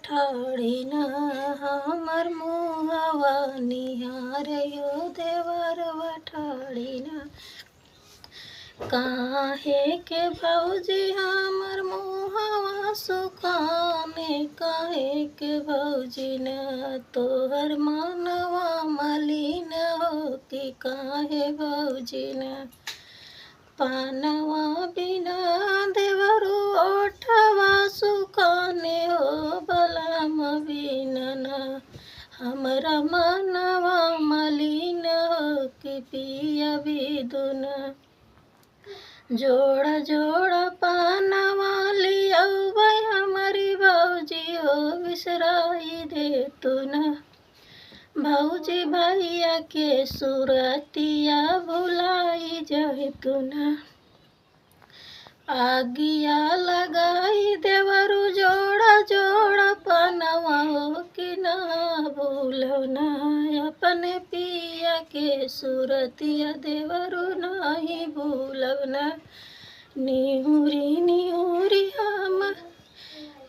ठाड़ीना हमर मुहवा निहारयो देवरवा ठाड़ीना। काहे के भौजी हमर मुहवा सुकाने, काहे के भौजी न तोहर मनवा मलिन हो कि काहे भौजी न। पानवा बिना देवरु ओठवा सुकाने हो बलम बिना न हमरा मनवा मलिन हो कि पिया बिदुन। जोड़ा जोड़ा पानवा लियौबै हमारी भौजी हो बिसराई दे तू न। भौजी भैया के सुरतिया भुलाई जाए तू न। आगिया लगाई देवरु जोड़ा जोड़ा पानवा हो कि ना भूलो ना अपने पिया के सुरतिया देवरु नहीं भूलब ना। निहुरी निहुरी हम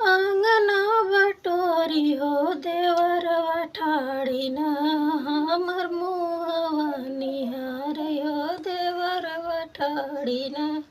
आंगना बटोरी हो देवरवा ठाड़ीना हमर मुहवा निहार हो देवरवा ठाड़ीना।